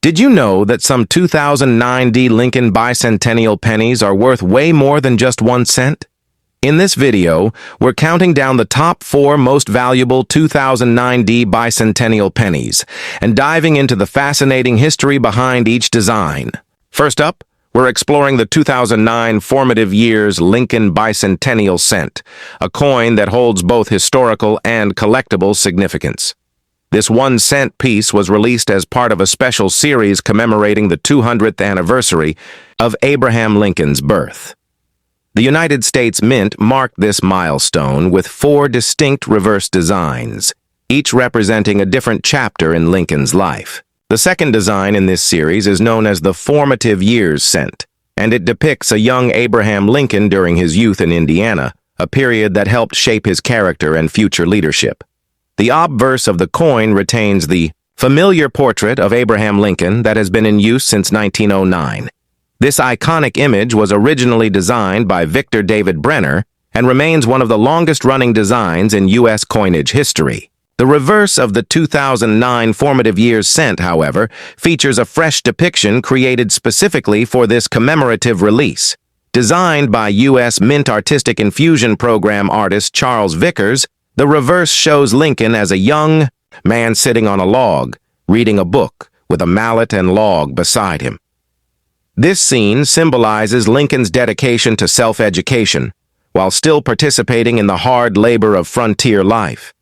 Did you know that some 2009 Lincoln Bicentennial pennies are worth way more than just 1 cent? In this video, we're counting down the top 4 most valuable 2009 Bicentennial pennies and diving into the fascinating history behind each design. First up, we're exploring the 2009 Formative Years Lincoln Bicentennial cent, a coin that holds both historical and collectible significance. This 1 cent piece was released as part of a special series commemorating the 200th anniversary of Abraham Lincoln's birth. The United States Mint marked this milestone with 4 distinct reverse designs, each representing a different chapter in Lincoln's life. The second design in this series is known as the Formative Years cent, and it depicts a young Abraham Lincoln during his youth in Indiana, a period that helped shape his character and future leadership. The obverse of the coin retains the familiar portrait of Abraham Lincoln that has been in use since 1909. This iconic image was originally designed by Victor David Brenner and remains one of the longest-running designs in U.S. coinage history. The reverse of the 2009 Formative Years cent, however, features a fresh depiction created specifically for this commemorative release. Designed by U.S. Mint Artistic Infusion Program artist Charles Vickers, the reverse shows Lincoln as a young man sitting on a log, reading a book with a mallet and log beside him. This scene symbolizes Lincoln's dedication to self-education, while still participating in the hard labor of frontier life.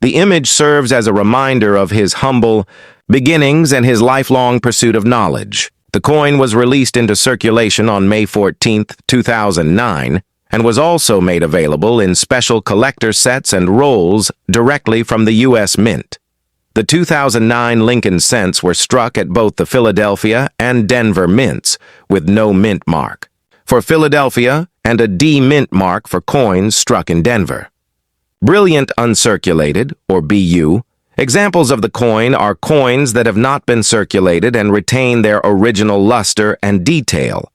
The image serves as a reminder of his humble beginnings and his lifelong pursuit of knowledge. The coin was released into circulation on May 14, 2009, and was also made available in special collector sets and rolls directly from the U.S. Mint. The 2009 Lincoln cents were struck at both the Philadelphia and Denver mints, with no mint mark for Philadelphia and a D mint mark for coins struck in Denver. Brilliant uncirculated, or BU, examples of the coin are coins that have not been circulated and retain their original luster and detail.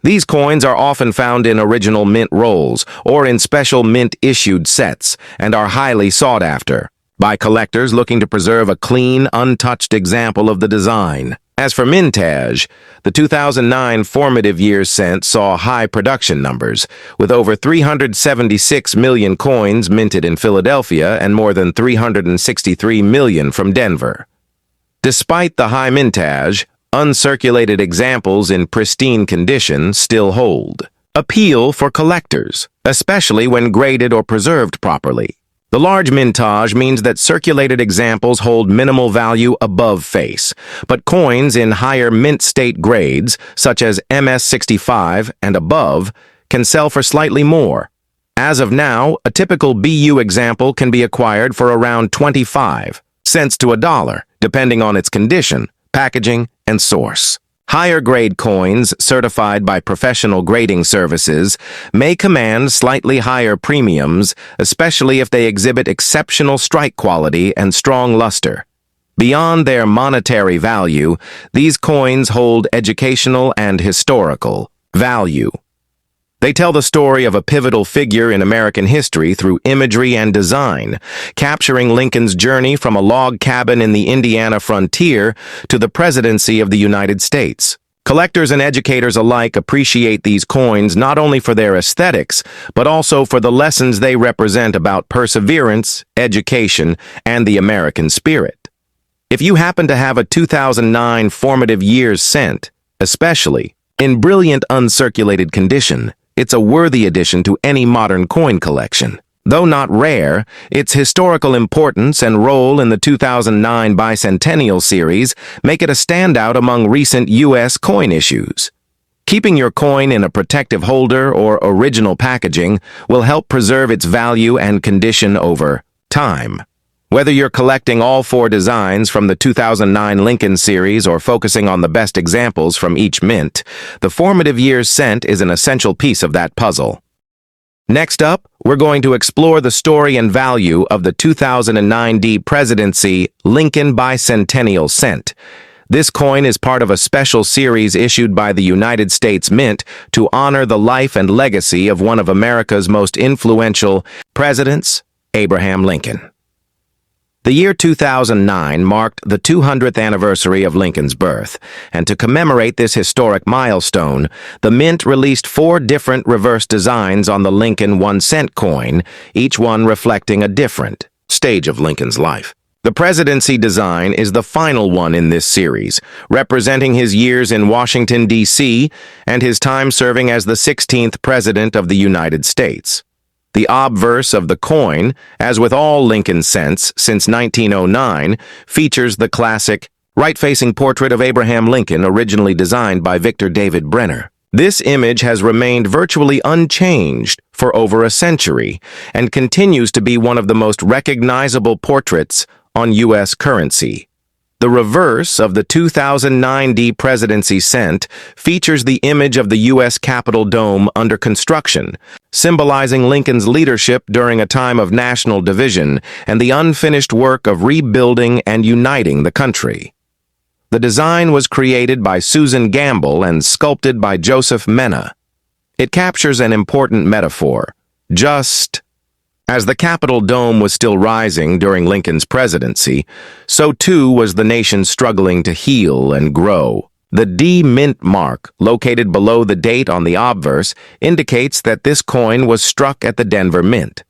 These coins are often found in original mint rolls or in special mint-issued sets and are highly sought after by collectors looking to preserve a clean, untouched example of the design. As for mintage, the 2009 Formative Years cent saw high production numbers, with over 376 million coins minted in Philadelphia and more than 363 million from Denver. Despite the high mintage, uncirculated examples in pristine condition still hold appeal for collectors, especially when graded or preserved properly. The large mintage means that circulated examples hold minimal value above face, but coins in higher mint state grades, such as MS65 and above, can sell for slightly more. As of now, a typical BU example can be acquired for around 25 cents to $1, depending on its condition, packaging, and source. Higher grade coins, certified by professional grading services, may command slightly higher premiums, especially if they exhibit exceptional strike quality and strong luster. Beyond their monetary value, these coins hold educational and historical value. They tell the story of a pivotal figure in American history through imagery and design, capturing Lincoln's journey from a log cabin in the Indiana frontier to the presidency of the United States. Collectors and educators alike appreciate these coins not only for their aesthetics, but also for the lessons they represent about perseverance, education, and the American spirit. If you happen to have a 2009 Formative Years cent, especially in brilliant uncirculated condition, it's a worthy addition to any modern coin collection. Though not rare, its historical importance and role in the 2009 Bicentennial series make it a standout among recent U.S. coin issues. Keeping your coin in a protective holder or original packaging will help preserve its value and condition over time. Whether you're collecting all 4 designs from the 2009 Lincoln series or focusing on the best examples from each mint, the Formative Years cent is an essential piece of that puzzle. Next up, we're going to explore the story and value of the 2009 Presidency Lincoln Bicentennial cent. This coin is part of a special series issued by the United States Mint to honor the life and legacy of one of America's most influential presidents, Abraham Lincoln. The year 2009 marked the 200th anniversary of Lincoln's birth, and to commemorate this historic milestone, the Mint released 4 different reverse designs on the Lincoln 1-cent coin, each one reflecting a different stage of Lincoln's life. The presidency design is the final one in this series, representing his years in Washington, D.C., and his time serving as the 16th President of the United States. The obverse of the coin, as with all Lincoln cents since 1909, features the classic right-facing portrait of Abraham Lincoln originally designed by Victor David Brenner. This image has remained virtually unchanged for over a century and continues to be one of the most recognizable portraits on U.S. currency. The reverse of the 2009 presidency cent features the image of the U.S. Capitol dome under construction, symbolizing Lincoln's leadership during a time of national division and the unfinished work of rebuilding and uniting the country. The design was created by Susan Gamble and sculpted by Joseph Mena. It captures an important metaphor: just as the Capitol dome was still rising during Lincoln's presidency, so too was the nation struggling to heal and grow. The D Mint mark, located below the date on the obverse, indicates that this coin was struck at the Denver Mint.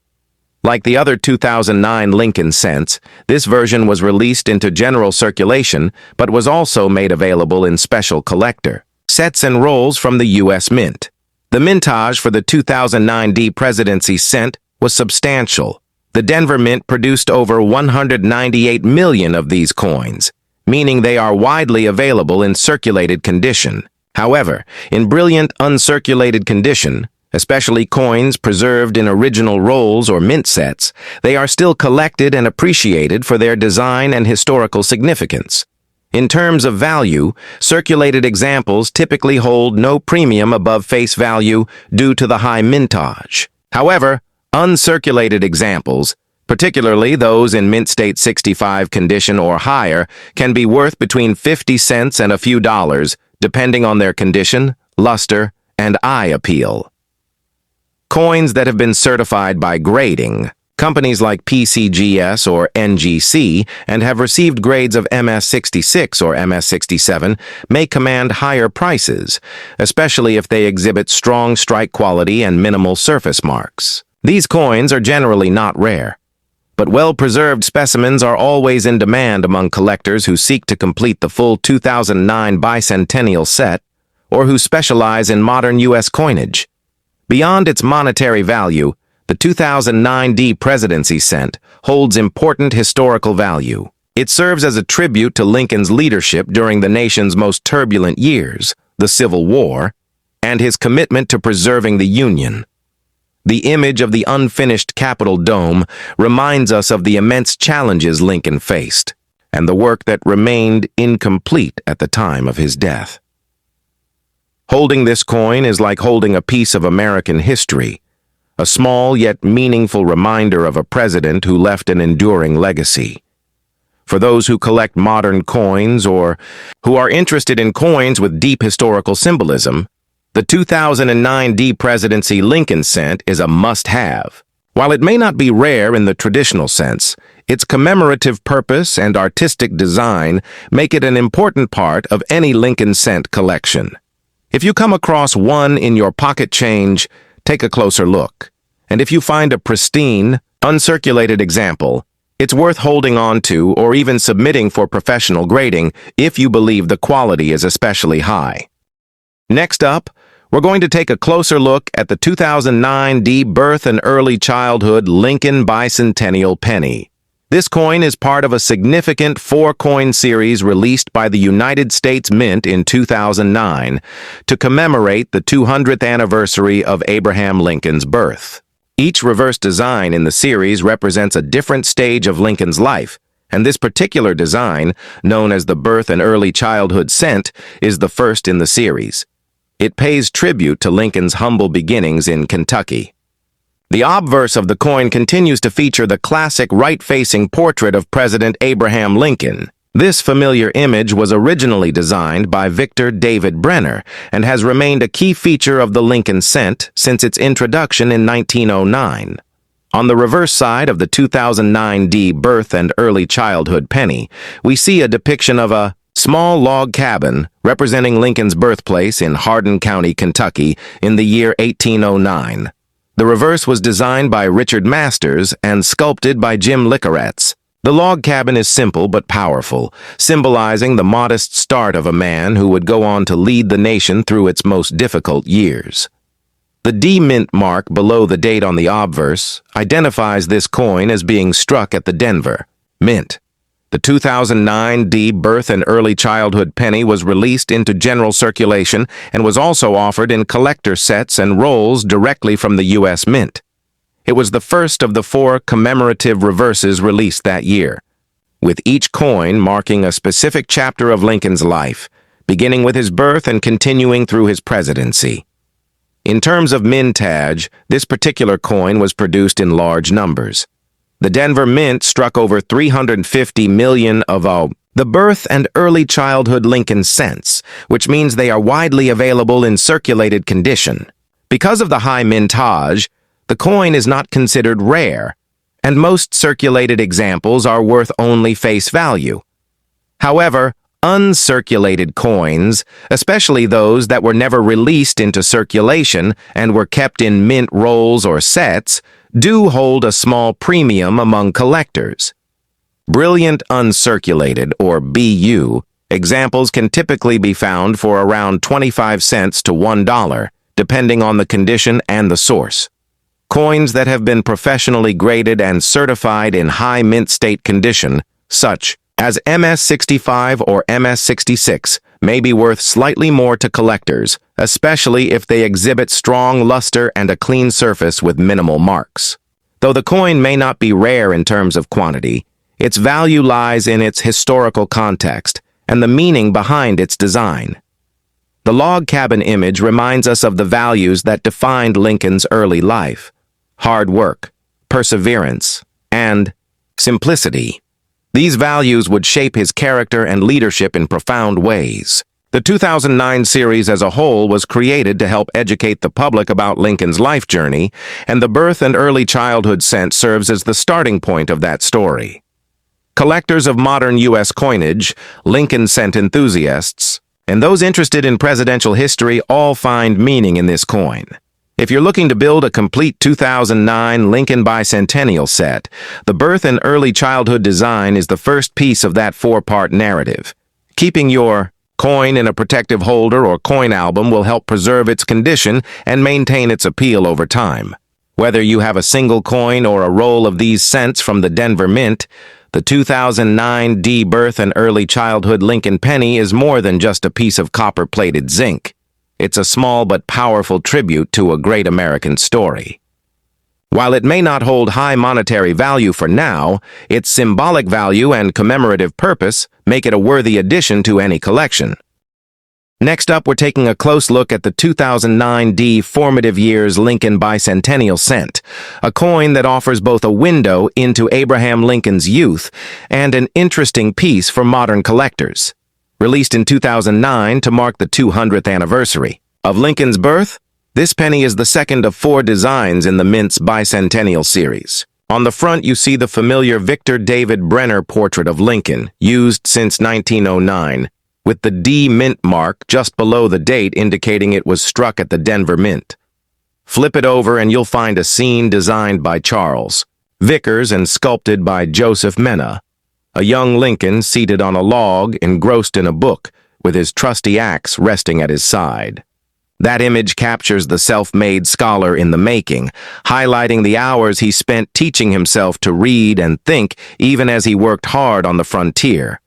Like the other 2009 Lincoln cents, this version was released into general circulation, but was also made available in special collector sets and rolls from the U.S. Mint. The mintage for the 2009 presidency cent was substantial. The Denver Mint produced over 198 million of these coins, meaning they are widely available in circulated condition. However, in brilliant uncirculated condition, especially coins preserved in original rolls or mint sets, they are still collected and appreciated for their design and historical significance. In terms of value, circulated examples typically hold no premium above face value due to the high mintage. However, uncirculated examples, particularly those in mint state 65 condition or higher, can be worth between 50 cents and a few dollars, depending on their condition, luster, and eye appeal. Coins that have been certified by grading, companies like PCGS or NGC, and have received grades of MS66 or MS67 may command higher prices, especially if they exhibit strong strike quality and minimal surface marks. These coins are generally not rare, but well-preserved specimens are always in demand among collectors who seek to complete the full 2009 Bicentennial set or who specialize in modern U.S. coinage. Beyond its monetary value, the 2009 presidency cent holds important historical value. It serves as a tribute to Lincoln's leadership during the nation's most turbulent years, the Civil War, and his commitment to preserving the Union. The image of the unfinished Capitol dome reminds us of the immense challenges Lincoln faced and the work that remained incomplete at the time of his death. Holding this coin is like holding a piece of American history, a small yet meaningful reminder of a president who left an enduring legacy. For those who collect modern coins or who are interested in coins with deep historical symbolism, the 2009 presidency Lincoln cent is a must-have. While it may not be rare in the traditional sense, its commemorative purpose and artistic design make it an important part of any Lincoln cent collection. If you come across one in your pocket change, take a closer look. And if you find a pristine, uncirculated example, it's worth holding on to or even submitting for professional grading if you believe the quality is especially high. Next up, we're going to take a closer look at the 2009 Birth and Early Childhood Lincoln Bicentennial Penny. This coin is part of a significant 4-coin series released by the United States Mint in 2009 to commemorate the 200th anniversary of Abraham Lincoln's birth. Each reverse design in the series represents a different stage of Lincoln's life, and this particular design, known as the Birth and Early Childhood cent, is the first in the series. It pays tribute to Lincoln's humble beginnings in Kentucky. The obverse of the coin continues to feature the classic right-facing portrait of President Abraham Lincoln. This familiar image was originally designed by Victor David Brenner and has remained a key feature of the Lincoln cent since its introduction in 1909. On the reverse side of the 2009 birth and early childhood penny, we see a depiction of a small log cabin representing Lincoln's birthplace in Hardin County, Kentucky, in the year 1809. The reverse was designed by Richard Masters and sculpted by Jim Licoretz. The log cabin is simple but powerful, symbolizing the modest start of a man who would go on to lead the nation through its most difficult years. The D mint mark below the date on the obverse identifies this coin as being struck at the Denver Mint. The 2009 D birth and early childhood penny was released into general circulation and was also offered in collector sets and rolls directly from the U.S. Mint. It was the first of the 4 commemorative reverses released that year, with each coin marking a specific chapter of Lincoln's life, beginning with his birth and continuing through his presidency. In terms of mintage, this particular coin was produced in large numbers. The Denver Mint struck over 350 million of the birth and early childhood Lincoln cents, which means they are widely available in circulated condition. Because of the high mintage, the coin is not considered rare, and most circulated examples are worth only face value. However, uncirculated coins, especially those that were never released into circulation and were kept in mint rolls or sets, do hold a small premium among collectors. Brilliant uncirculated, or BU, examples can typically be found for around 25 cents to $1, depending on the condition and the source. Coins that have been professionally graded and certified in high mint state condition, such as MS-65 or MS-66, may be worth slightly more to collectors, especially if they exhibit strong luster and a clean surface with minimal marks. Though the coin may not be rare in terms of quantity, its value lies in its historical context and the meaning behind its design. The log cabin image reminds us of the values that defined Lincoln's early life: hard work, perseverance, and simplicity. These values would shape his character and leadership in profound ways. The 2009 series as a whole was created to help educate the public about Lincoln's life journey, and the birth and early childhood cent serves as the starting point of that story. Collectors of modern U.S. coinage, Lincoln cent enthusiasts, and those interested in presidential history all find meaning in this coin. If you're looking to build a complete 2009 Lincoln Bicentennial set, the birth and early childhood design is the first piece of that 4-part narrative. Keeping your coin in a protective holder or coin album will help preserve its condition and maintain its appeal over time. Whether you have a single coin or a roll of these cents from the Denver Mint, the 2009 D birth and early childhood Lincoln penny is more than just a piece of copper-plated zinc. It's a small but powerful tribute to a great American story. While it may not hold high monetary value for now, its symbolic value and commemorative purpose make it a worthy addition to any collection. Next up, we're taking a close look at the 2009 D Formative Years Lincoln Bicentennial Cent, a coin that offers both a window into Abraham Lincoln's youth and an interesting piece for modern collectors. Released in 2009 to mark the 200th anniversary of Lincoln's birth, this penny is the second of 4 designs in the Mint's Bicentennial series. On the front, you see the familiar Victor David Brenner portrait of Lincoln, used since 1909, with the D Mint mark just below the date indicating it was struck at the Denver Mint. Flip it over and you'll find a scene designed by Charles Vickers and sculpted by Joseph Mena. A young Lincoln seated on a log, engrossed in a book, with his trusty axe resting at his side. That image captures the self-made scholar in the making, highlighting the hours he spent teaching himself to read and think even as he worked hard on the frontier.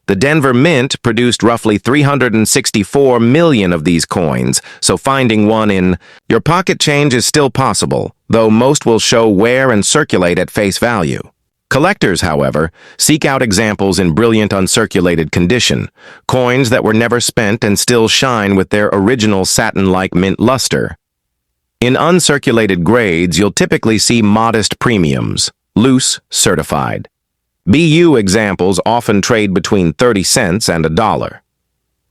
The Denver Mint produced roughly 364 million of these coins, so finding one in your pocket change is still possible, though most will show wear and circulate at face value. Collectors, however, seek out examples in brilliant uncirculated condition, coins that were never spent and still shine with their original satin-like mint luster. In uncirculated grades, you'll typically see modest premiums, loose, certified. BU examples often trade between 30 cents and $1.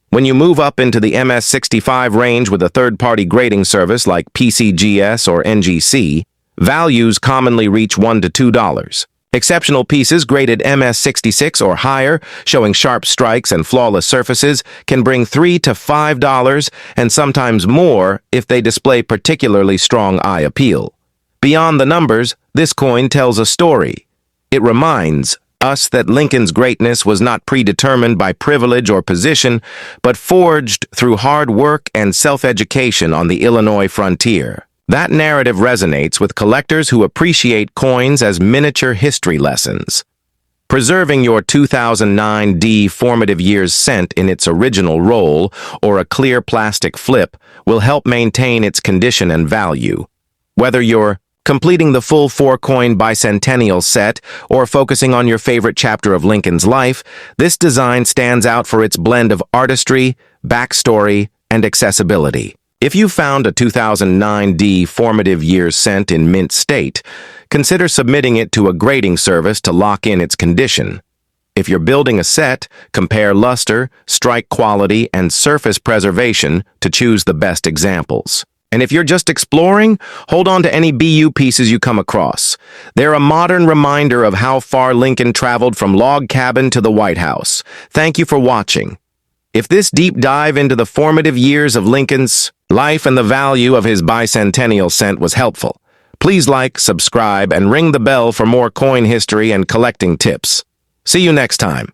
When you move up into the MS-65 range with a third-party grading service like PCGS or NGC, Values commonly reach $1 to $2. Exceptional pieces graded MS66 or higher, showing sharp strikes and flawless surfaces, can bring $3 to $5 and sometimes more if they display particularly strong eye appeal. Beyond the numbers, this coin tells a story. It reminds us that Lincoln's greatness was not predetermined by privilege or position, but forged through hard work and self-education on the Illinois frontier. That narrative resonates with collectors who appreciate coins as miniature history lessons. Preserving your 2009 formative years cent in its original roll or a clear plastic flip will help maintain its condition and value. Whether you're completing the full 4-coin Bicentennial set or focusing on your favorite chapter of Lincoln's life, this design stands out for its blend of artistry, backstory, and accessibility. If you found a 2009 formative years cent in mint state, consider submitting it to a grading service to lock in its condition. If you're building a set, compare luster, strike quality, and surface preservation to choose the best examples. And if you're just exploring, hold on to any BU pieces you come across. They're a modern reminder of how far Lincoln traveled from log cabin to the White House. Thank you for watching. If this deep dive into the formative years of Lincoln's life and the value of his Bicentennial cent was helpful, please like, subscribe, and ring the bell for more coin history and collecting tips. See you next time.